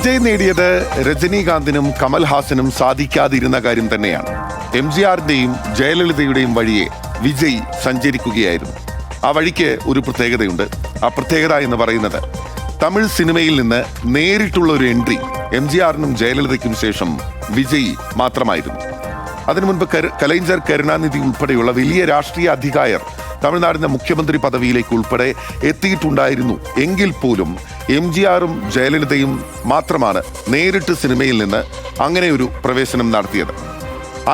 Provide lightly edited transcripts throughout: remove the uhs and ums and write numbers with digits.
വിജയ് നേടിയത് രജനീകാന്തിനും കമൽഹാസനും സാധിക്കാതിരുന്ന കാര്യം തന്നെയാണ്. MGRന്റെയും ജയലളിതയുടെയും വഴിയെ വിജയ് സഞ്ചരിക്കുകയായിരുന്നു. ആ വഴിക്ക് ഒരു പ്രത്യേകതയുണ്ട്. ആ പ്രത്യേകത എന്ന് പറയുന്നത് തമിഴ് സിനിമയിൽ നിന്ന് നേരിട്ടുള്ള ഒരു എൻട്രി MGRനും ജയലളിതയ്ക്കും ശേഷം വിജയ് മാത്രമായിരുന്നു. അതിനു മുൻപ് കലൈഞ്ചർ, കരുണാനിധി ഉൾപ്പെടെയുള്ള വലിയ രാഷ്ട്രീയ അധികായർ തമിഴ്നാടിന്റെ മുഖ്യമന്ത്രി പദവിയിലേക്ക് ഉൾപ്പെടെ എത്തിയിട്ടുണ്ടായിരുന്നു. എങ്കിൽ പോലും MGRും ജയലളിതയും മാത്രമാണ് നേരിട്ട് സിനിമയിൽ നിന്ന് അങ്ങനെ ഒരു പ്രവേശനം നടത്തിയത്.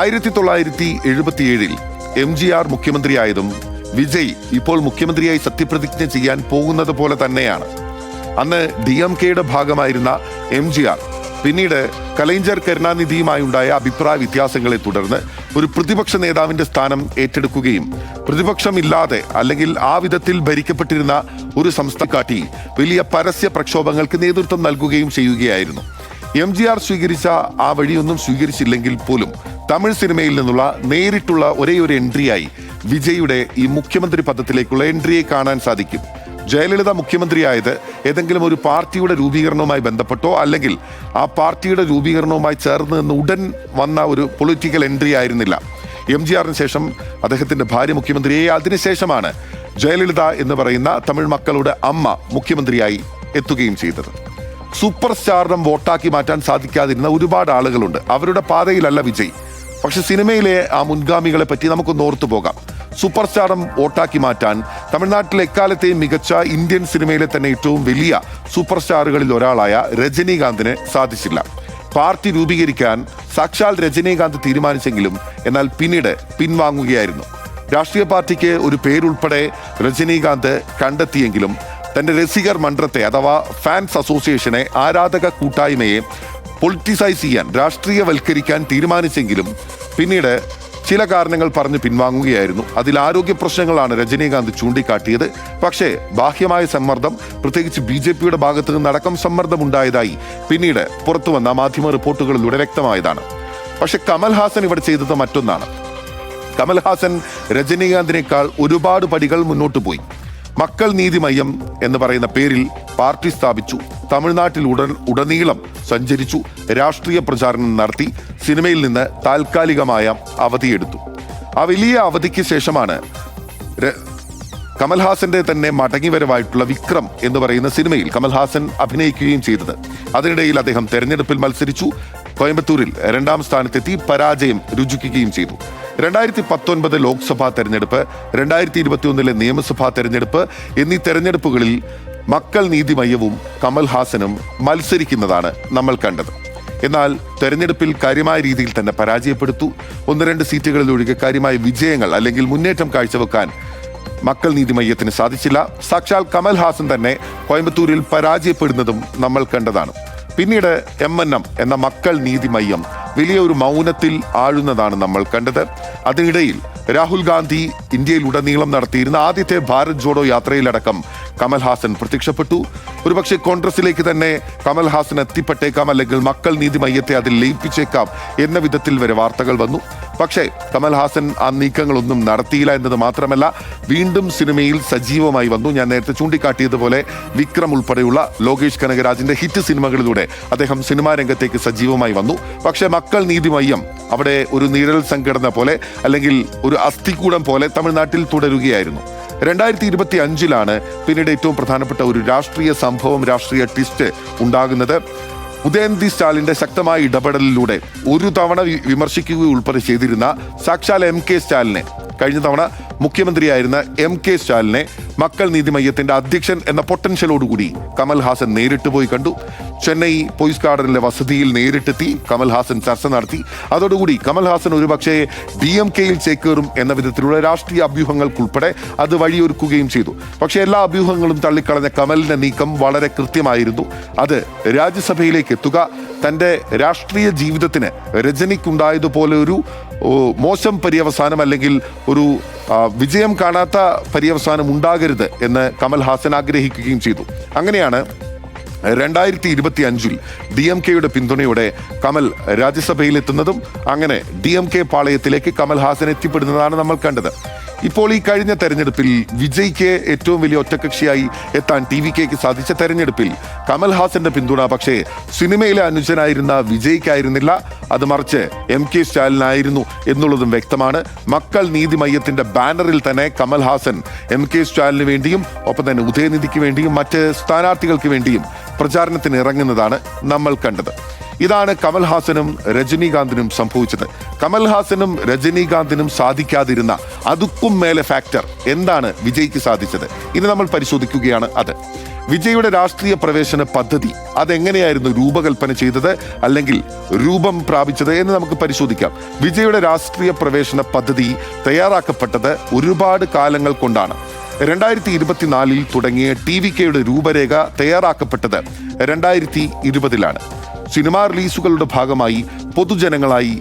1977 MGR മുഖ്യമന്ത്രിയായതും വിജയ് ഇപ്പോൾ മുഖ്യമന്ത്രിയായി സത്യപ്രതിജ്ഞ ചെയ്യാൻ പോകുന്നത് പോലെ തന്നെയാണ്. അന്ന് DMKയുടെ ഭാഗമായിരുന്ന MGR പിന്നീട് കലൈഞ്ചർ, കരുണാനിധിയുമായുണ്ടായ അഭിപ്രായ വ്യത്യാസങ്ങളെ തുടർന്ന് ഒരു പ്രതിപക്ഷ നേതാവിന്റെ സ്ഥാനം ഏറ്റെടുക്കുകയും പ്രതിപക്ഷമില്ലാതെ അല്ലെങ്കിൽ ആ വിധത്തിൽ ഭരിക്കപ്പെട്ടിരുന്ന ഒരു സംസ്ഥാനം കാട്ടി വലിയ പരസ്യ പ്രക്ഷോഭങ്ങൾക്ക് നേതൃത്വം നൽകുകയും ചെയ്യുകയായിരുന്നു. MGR സ്വീകരിച്ച ആ വഴിയൊന്നും സ്വീകരിച്ചില്ലെങ്കിൽ പോലും തമിഴ് സിനിമയിൽ നിന്നുള്ള നേരിട്ടുള്ള ഒരേ ഒരു എൻട്രിയായി വിജയുടെ ഈ മുഖ്യമന്ത്രി പദത്തിലേക്കുള്ള എൻട്രിയെ കാണാൻ സാധിക്കും. ജയലളിത മുഖ്യമന്ത്രിയായത് ഏതെങ്കിലും ഒരു പാർട്ടിയുടെ രൂപീകരണവുമായി ബന്ധപ്പെട്ടോ അല്ലെങ്കിൽ ആ പാർട്ടിയുടെ രൂപീകരണവുമായി ചേർന്ന് നിന്ന് ഉടൻ വന്ന ഒരു പൊളിറ്റിക്കൽ എൻട്രി ആയിരുന്നില്ല. MGRന് ശേഷം അദ്ദേഹത്തിന്റെ ഭാര്യ മുഖ്യമന്ത്രിയെ, അതിനുശേഷമാണ് ജയലളിത എന്ന് പറയുന്ന തമിഴ് മക്കളുടെ അമ്മ മുഖ്യമന്ത്രിയായി എത്തുകയും ചെയ്തത്. സൂപ്പർ സ്റ്റാർഡം വോട്ടാക്കി മാറ്റാൻ സാധിക്കാതിരുന്ന ഒരുപാട് ആളുകളുണ്ട്. അവരുടെ പാതയിലല്ല വിജയ്. പക്ഷെ സിനിമയിലെ ആ മുൻഗാമികളെ പറ്റി നമുക്കൊന്ന് ഓർത്തു പോകാം. സൂപ്പർ സ്റ്റാറും വോട്ടാക്കി മാറ്റാൻ തമിഴ്നാട്ടിലെ എക്കാലത്തെയും മികച്ച ഇന്ത്യൻ സിനിമയിലെ തന്നെ ഏറ്റവും വലിയ സൂപ്പർ സ്റ്റാറുകളിൽ ഒരാളായ രജനീകാന്തിന് സാധിച്ചില്ല. പാർട്ടി രൂപീകരിക്കാൻ സാക്ഷാൽ രജനീകാന്ത് തീരുമാനിച്ചെങ്കിലും എന്നാൽ പിന്നീട് പിൻവാങ്ങുകയായിരുന്നു. രാഷ്ട്രീയ പാർട്ടിക്ക് ഒരു പേരുൾപ്പെടെ രജനീകാന്ത് കണ്ടെത്തിയെങ്കിലും തന്റെ രസികർ മன்றത്തെ അഥവാ ഫാൻസ് അസോസിയേഷനെ, ആരാധക കൂട്ടായ്മയെ പൊളിറ്റിസൈസ് ചെയ്യാൻ, രാഷ്ട്രീയവൽക്കരിക്കാൻ തീരുമാനിച്ചെങ്കിലും പിന്നീട് ചില കാരണങ്ങൾ പറഞ്ഞ് പിൻവാങ്ങുകയായിരുന്നു. അതിൽ ആരോഗ്യ പ്രശ്നങ്ങളാണ് രജനീകാന്ത് ചൂണ്ടിക്കാട്ടിയത്. പക്ഷേ ബാഹ്യമായ സമ്മർദ്ദം, പ്രത്യേകിച്ച് BJPയുടെ ഭാഗത്ത് നിന്നടക്കം സമ്മർദ്ദമുണ്ടായതായി പിന്നീട് പുറത്തു വന്ന മാധ്യമ റിപ്പോർട്ടുകളിലൂടെ വ്യക്തമായതാണ്. പക്ഷെ കമൽഹാസൻ ഇവിടെ ചെയ്തത് മറ്റൊന്നാണ്. കമൽഹാസൻ രജനീകാന്തിനേക്കാൾ ഒരുപാട് പടികൾ മുന്നോട്ട് പോയി. മക്കൾ നീതി മയ്യം എന്ന് പറയുന്ന പേരിൽ പാർട്ടി സ്ഥാപിച്ചു. തമിഴ്നാട്ടിൽ ഉടനീളം സഞ്ചരിച്ചു. രാഷ്ട്രീയ പ്രചാരണം നടത്തി. സിനിമയിൽ നിന്ന് താൽക്കാലികമായ അവധിയെടുത്തു. ആ വലിയ അവധിക്ക് ശേഷമാണ് കമൽഹാസന്റെ തന്നെ മടങ്ങിവരവായിട്ടുള്ള വിക്രം എന്ന് പറയുന്ന സിനിമയിൽ കമൽഹാസൻ അഭിനയിക്കുകയും ചെയ്തത്. അതിനിടയിൽ അദ്ദേഹം തെരഞ്ഞെടുപ്പിൽ മത്സരിച്ചു. കോയമ്പത്തൂരിൽ 2ാം സ്ഥാനത്തെത്തി പരാജയം രുചിക്കുകയും ചെയ്തു. 2019 ലോക്സഭാ തെരഞ്ഞെടുപ്പ്, 2021 നിയമസഭാ തെരഞ്ഞെടുപ്പ് എന്നീ തെരഞ്ഞെടുപ്പുകളിൽ മക്കൾ നീതി മയ്യവും കമൽഹാസനും മത്സരിക്കുന്നതാണ് നമ്മൾ കണ്ടത്. എന്നാൽ തെരഞ്ഞെടുപ്പിൽ കാര്യമായ രീതിയിൽ തന്നെ പരാജയപ്പെടുത്തു. 1-2 സീറ്റുകളിൽ ഒഴികെ കാര്യമായ വിജയങ്ങൾ അല്ലെങ്കിൽ മുന്നേറ്റം കാഴ്ചവെക്കാൻ മക്കൾ നീതി മയ്യത്തിന് സാധിച്ചില്ല. സാക്ഷാൽ കമൽഹാസൻ തന്നെ കോയമ്പത്തൂരിൽ പരാജയപ്പെടുന്നതും നമ്മൾ കണ്ടതാണ്. പിന്നീട് MNM എന്ന മക്കൾ നീതി മയ്യം വലിയ ഒരു മൗനത്തിൽ ആഴുന്നതാണ് നമ്മൾ കണ്ടത്. അതിനിടയിൽ രാഹുൽ ഗാന്ധി ഇന്ത്യയിലുടനീളം നടത്തിയിരുന്ന ആദ്യത്തെ ഭാരത് ജോഡോ യാത്രയിലടക്കം കമൽഹാസൻ പ്രത്യക്ഷപ്പെട്ടു. ഒരുപക്ഷെ കോൺഗ്രസിലേക്ക് തന്നെ കമൽഹാസൻ എത്തിപ്പെട്ടേക്കാം, അല്ലെങ്കിൽ മക്കൾ നീതി മയ്യത്തെ അതിൽ ലയിപ്പിച്ചേക്കാം എന്ന വിധത്തിൽ വരെ വാർത്തകൾ വന്നു. പക്ഷേ കമൽഹാസൻ ആ നീക്കങ്ങളൊന്നും നടത്തിയില്ല എന്നത് മാത്രമല്ല, വീണ്ടും സിനിമയിൽ സജീവമായി വന്നു. ഞാൻ നേരത്തെ ചൂണ്ടിക്കാട്ടിയതുപോലെ വിക്രം ഉൾപ്പെടെയുള്ള ലോകേഷ് കനകരാജിന്റെ ഹിറ്റ് സിനിമകളിലൂടെ അദ്ദേഹം സിനിമാ രംഗത്തേക്ക് സജീവമായി വന്നു. പക്ഷേ മക്കൾ നീതി മയ്യം അവിടെ ഒരു നിഴൽ സംഘടന പോലെ അല്ലെങ്കിൽ ഒരു അസ്ഥികൂടം പോലെ തമിഴ്നാട്ടിൽ തുടരുകയായിരുന്നു. 2025 പിന്നീട് ഏറ്റവും പ്രധാനപ്പെട്ട ഒരു രാഷ്ട്രീയ സംഭവം, രാഷ്ട്രീയ ട്വിസ്റ്റ് ഉണ്ടാകുന്നത്. ഉദയനിധി സ്റ്റാലിന്റെ ശക്തമായ ഇടപെടലിലൂടെ ഒരു തവണ വിമർശിക്കുക ഉൾപ്പെടെ ചെയ്തിരുന്ന സാക്ഷാൽ MK സ്റ്റാലിനെ, കഴിഞ്ഞ തവണ മുഖ്യമന്ത്രിയായിരുന്ന MK സ്റ്റാലിനെ മക്കൾ നീതി മയ്യത്തിന്റെ അധ്യക്ഷൻ എന്ന പൊട്ടൻഷ്യലോടുകൂടി കമൽഹാസൻ നേരിട്ട് പോയി കണ്ടു. ചെന്നൈ പോയിസ് ഗാർഡനിലെ വസതിയിൽ നേരിട്ടെത്തി കമൽഹാസൻ ചർച്ച നടത്തി. അതോടുകൂടി കമൽഹാസൻ ഒരുപക്ഷെ DMKയിൽ ചേക്കേറും എന്ന വിധത്തിലുള്ള രാഷ്ട്രീയ അഭ്യൂഹങ്ങൾക്കുൾപ്പെടെ അത് വഴിയൊരുക്കുകയും ചെയ്തു. പക്ഷേ എല്ലാ അഭ്യൂഹങ്ങളും തള്ളിക്കളഞ്ഞ കമലിന്റെ നീക്കം വളരെ കൃത്യമായിരുന്നു. അത് രാജ്യസഭയിലേക്ക് എത്തുക, തൻ്റെ രാഷ്ട്രീയ ജീവിതത്തിന് രജനിക്കുണ്ടായതുപോലെ ഒരു മോശം പര്യവസാനം അല്ലെങ്കിൽ ഒരു വിജയം കാണാത്ത പര്യവസാനം ഉണ്ടാകരുത് എന്ന് കമൽഹാസൻ ആഗ്രഹിക്കുകയും ചെയ്തു. അങ്ങനെയാണ് 2025 DMKയുടെ പിന്തുണയോടെ കമൽ രാജ്യസഭയിൽ എത്തുന്നതും അങ്ങനെ DMK പാളയത്തിലേക്ക് കമൽഹാസൻ എത്തിപ്പെടുന്നതാണ് നമ്മൾ കണ്ടത്. ഇപ്പോൾ ഈ കഴിഞ്ഞ തെരഞ്ഞെടുപ്പിൽ വിജയ്ക്ക് ഏറ്റവും വലിയ ഒറ്റകക്ഷിയായി എത്താൻ TVKക്ക് സാധിച്ച തെരഞ്ഞെടുപ്പിൽ കമൽഹാസന്റെ പിന്തുണ പക്ഷേ സിനിമയിലെ അനുജനായിരുന്ന വിജയ്ക്കായിരുന്നില്ല, അത് മറിച്ച് MK സ്റ്റാലിനായിരുന്നു എന്നുള്ളതും വ്യക്തമാണ്. മക്കൾ നീതി മയ്യത്തിന്റെ ബാനറിൽ തന്നെ കമൽഹാസൻ MK സ്റ്റാലിന് വേണ്ടിയും ഒപ്പം തന്നെ ഉദയനിധിക്ക് വേണ്ടിയും മറ്റ് സ്ഥാനാർത്ഥികൾക്ക് വേണ്ടിയും പ്രചാരണത്തിന് ഇറങ്ങുന്നതാണ് നമ്മൾ കണ്ടത്. ഇതാണ് കമൽഹാസനും രജനീകാന്തിനും സംഭവിച്ചത്. കമൽഹാസനും രജനീകാന്തിനും സാധിക്കാതിരുന്ന അതുക്കും മേലെ ഫാക്ടർ എന്താണ് വിജയ്ക്ക് സാധിച്ചത്? ഇനി നമ്മൾ പരിശോധിക്കുകയാണ് അത്. വിജയുടെ രാഷ്ട്രീയ പ്രവേശന പദ്ധതി അതെങ്ങനെയായിരുന്നു രൂപകൽപ്പന ചെയ്തത്, അല്ലെങ്കിൽ രൂപം പ്രാപിച്ചത് എന്ന് നമുക്ക് പരിശോധിക്കാം. വിജയുടെ രാഷ്ട്രീയ പ്രവേശന പദ്ധതി തയ്യാറാക്കപ്പെട്ടത് ഒരുപാട് കാലങ്ങൾ കൊണ്ടാണ്. 2024 തുടങ്ങിയ TVKയുടെ രൂപരേഖ തയ്യാറാക്കപ്പെട്ടത് 2020 സിനിമാ റിലീസുകളുടെ ഭാഗമായി പൊതുജനങ്ങളായി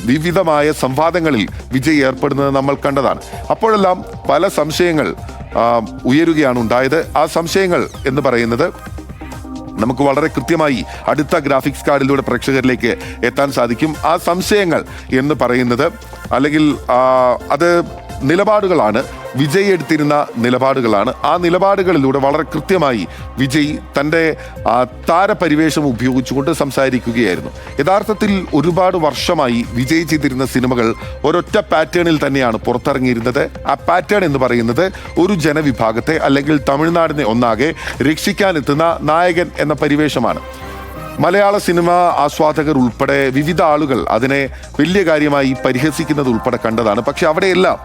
വിവിധമായ സംവാദങ്ങളിൽ വിജയ് ഏർപ്പെടുന്നത് നമ്മൾ കണ്ടതാണ്. അപ്പോഴെല്ലാം പല സംശയങ്ങൾ ഉയരുകയാണ് ഉണ്ടായത്. ആ സംശയങ്ങൾ എന്ന് പറയുന്നത് നമുക്ക് വളരെ കൃത്യമായി അടുത്ത ഗ്രാഫിക്സ് കാർഡിലൂടെ പ്രേക്ഷകരിലേക്ക് എത്താൻ സാധിക്കും. ആ സംശയങ്ങൾ എന്ന് പറയുന്നത് അല്ലെങ്കിൽ അത് നിലപാടുകളാണ്, വിജയ് എടുത്തിരുന്ന നിലപാടുകളാണ്. ആ നിലപാടുകളിലൂടെ വളരെ കൃത്യമായി വിജയ് തൻ്റെ താരപരിവേഷം ഉപയോഗിച്ചുകൊണ്ട് സംസാരിക്കുകയായിരുന്നു. യഥാർത്ഥത്തിൽ ഒരുപാട് വർഷമായി വിജയ് ചെയ്തിരുന്ന സിനിമകൾ ഒരൊറ്റ പാറ്റേണിൽ തന്നെയാണ് പുറത്തിറങ്ങിയിരുന്നത്. ആ പാറ്റേൺ എന്ന് പറയുന്നത് ഒരു ജനവിഭാഗത്തെ അല്ലെങ്കിൽ തമിഴ്നാടിനെ ഒന്നാകെ രക്ഷിക്കാനെത്തുന്ന നായകൻ എന്ന പരിവേഷമാണ്. മലയാള സിനിമ ആസ്വാദകർ ഉൾപ്പെടെ വിവിധ ആളുകൾ അതിനെ വലിയ കാര്യമായി പരിഹസിക്കുന്നത് ഉൾപ്പെടെ കണ്ടതാണ്. പക്ഷെ അവിടെയെല്ലാം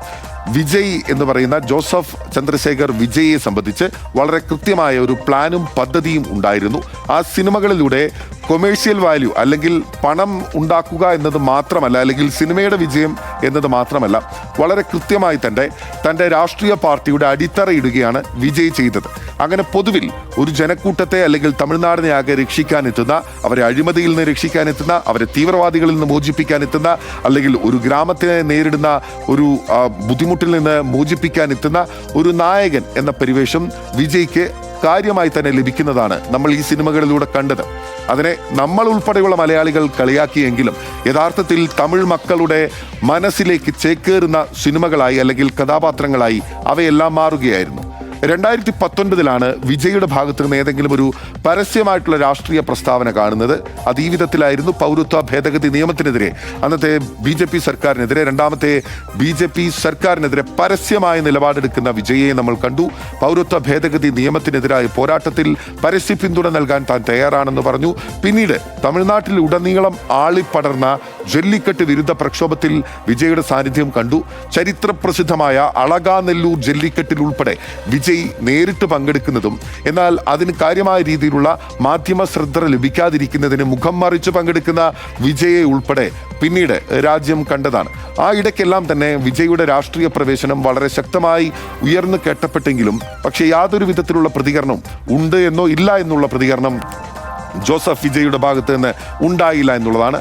വിജയ് എന്ന് പറയുന്ന ജോസഫ് ചന്ദ്രശേഖർ വിജയെ സംബന്ധിച്ച് വളരെ കൃത്യമായ ഒരു പ്ലാനും പദ്ധതിയും ഉണ്ടായിരുന്നു. ആ സിനിമകളിലൂടെ കൊമേഴ്ഷ്യൽ വാല്യൂ അല്ലെങ്കിൽ പണം ഉണ്ടാക്കുക എന്നത് മാത്രമല്ല, അല്ലെങ്കിൽ സിനിമയുടെ വിജയം എന്നത് മാത്രമല്ല, വളരെ കൃത്യമായി തൻ്റെ രാഷ്ട്രീയ പാർട്ടിയുടെ അടിത്തറയിടുകയാണ് വിജയ് ചെയ്തത്. അങ്ങനെ പൊതുവിൽ ഒരു ജനക്കൂട്ടത്തെ അല്ലെങ്കിൽ തമിഴ്നാടിനെ ആകെ രക്ഷിക്കാനെത്തുന്ന, അവരെ അഴിമതിയിൽ നിന്ന് രക്ഷിക്കാനെത്തുന്ന, അവരെ തീവ്രവാദികളിൽ നിന്ന് മോചിപ്പിക്കാനെത്തുന്ന, അല്ലെങ്കിൽ ഒരു ഗ്രാമത്തെ നേരിടുന്ന ഒരു ബുദ്ധിമുട്ടിൽ നിന്ന് മോചിപ്പിക്കാനെത്തുന്ന ഒരു നായകൻ എന്ന പരിവേഷം വിജയ്ക്ക് കാര്യമായി തന്നെ ലഭിക്കുന്നതാണ് നമ്മൾ ഈ സിനിമകളിലൂടെ കണ്ടത്. അതിനെ നമ്മൾ ഉൾപ്പെടെയുള്ള മലയാളികൾ കളിയാക്കിയെങ്കിലും യഥാർത്ഥത്തിൽ തമിഴ് മക്കളുടെ മനസ്സിലേക്ക് ചേക്കേറുന്ന സിനിമകളായി അല്ലെങ്കിൽ കഥാപാത്രങ്ങളായി അവയെല്ലാം മാറുകയായിരുന്നു. 2019 വിജയുടെ ഭാഗത്ത് നിന്ന് ഏതെങ്കിലും ഒരു പരസ്യമായിട്ടുള്ള രാഷ്ട്രീയ പ്രസ്താവന കാണുന്നത്. അത് ഈ വിധത്തിലായിരുന്നു. പൗരത്വ ഭേദഗതി നിയമത്തിനെതിരെ അന്നത്തെ BJP സർക്കാരിനെതിരെ, രണ്ടാമത്തെ BJP സർക്കാരിനെതിരെ പരസ്യമായ നിലപാടെടുക്കുന്ന വിജയെ നമ്മൾ കണ്ടു. പൗരത്വ ഭേദഗതി നിയമത്തിനെതിരായ പോരാട്ടത്തിൽ പരസ്യ പിന്തുണ നൽകാൻ താൻ തയ്യാറാണെന്ന് പറഞ്ഞു. പിന്നീട് തമിഴ്നാട്ടിൽ ഉടനീളം ആളിപ്പടർന്ന ജല്ലിക്കെട്ട് വിരുദ്ധ പ്രക്ഷോഭത്തിൽ വിജയുടെ സാന്നിധ്യം കണ്ടു. ചരിത്രപ്രസിദ്ധമായ അളകാനെല്ലൂർ ജല്ലിക്കെട്ടിൽ ഉൾപ്പെടെ വിജയ് നേരിട്ട് പങ്കെടുക്കുന്നതും എന്നാൽ അതിന് കാര്യമായ രീതിയിലുള്ള മാധ്യമ ശ്രദ്ധ ലഭിക്കാതിരിക്കുന്നതിന് മുഖം മറിച്ച് പങ്കെടുക്കുന്ന വിജയെ ഉൾപ്പെടെ പിന്നീട് രാജ്യം കണ്ടതാണ്. ആ ഇടയ്ക്കെല്ലാം തന്നെ വിജയുടെ രാഷ്ട്രീയ പ്രവേശനം വളരെ ശക്തമായി ഉയർന്നു കേട്ടപ്പെട്ടെങ്കിലും പക്ഷേ യാതൊരു വിധത്തിലുള്ള പ്രതികരണം ഉണ്ട് എന്നോ ഇല്ല എന്നുള്ള പ്രതികരണം ജോസഫ് വിജയുടെ ഭാഗത്ത് നിന്ന് ഉണ്ടായില്ല എന്നുള്ളതാണ്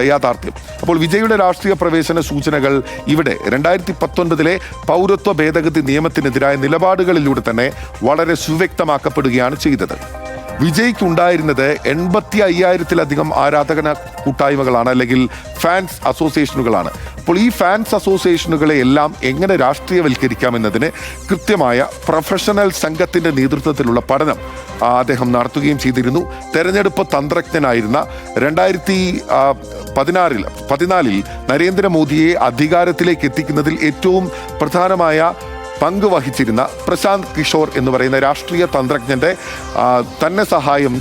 യാഥാർത്ഥ്യം. അപ്പോൾ വിജയുടെ രാഷ്ട്രീയ പ്രവേശന സൂചനകൾ ഇവിടെ 2019 പൗരത്വ ഭേദഗതി നിയമത്തിനെതിരായ നിലപാടുകളിലൂടെ തന്നെ വളരെ സുവ്യക്തമാക്കപ്പെടുകയാണ് ചെയ്തത്. വിജയ്ക്ക് ഉണ്ടായിരുന്നത് 85,000-ലധികം ആരാധകന കൂട്ടായ്മകളാണ്, അല്ലെങ്കിൽ ഫാൻസ് അസോസിയേഷനുകളാണ്. അപ്പോൾ ഈ ഫാൻസ് അസോസിയേഷനുകളെ എല്ലാം എങ്ങനെ രാഷ്ട്രീയവൽക്കരിക്കാമെന്നതിന് കൃത്യമായ പ്രൊഫഷണൽ സംഘത്തിൻ്റെ നേതൃത്വത്തിലുള്ള പഠനം അദ്ദേഹം നടത്തുകയും ചെയ്തിരുന്നു. തെരഞ്ഞെടുപ്പ് തന്ത്രജ്ഞനായിരുന്ന 2014 നരേന്ദ്രമോദിയെ അധികാരത്തിലേക്ക് എത്തിക്കുന്നതിൽ ഏറ്റവും പ്രധാനമായ പങ്ക് വഹിച്ചിരുന്ന പ്രശാന്ത് കിഷോർ എന്ന് പറയുന്ന രാഷ്ട്രീയ തന്ത്രജ്ഞന്റെ തന്നെ സഹായം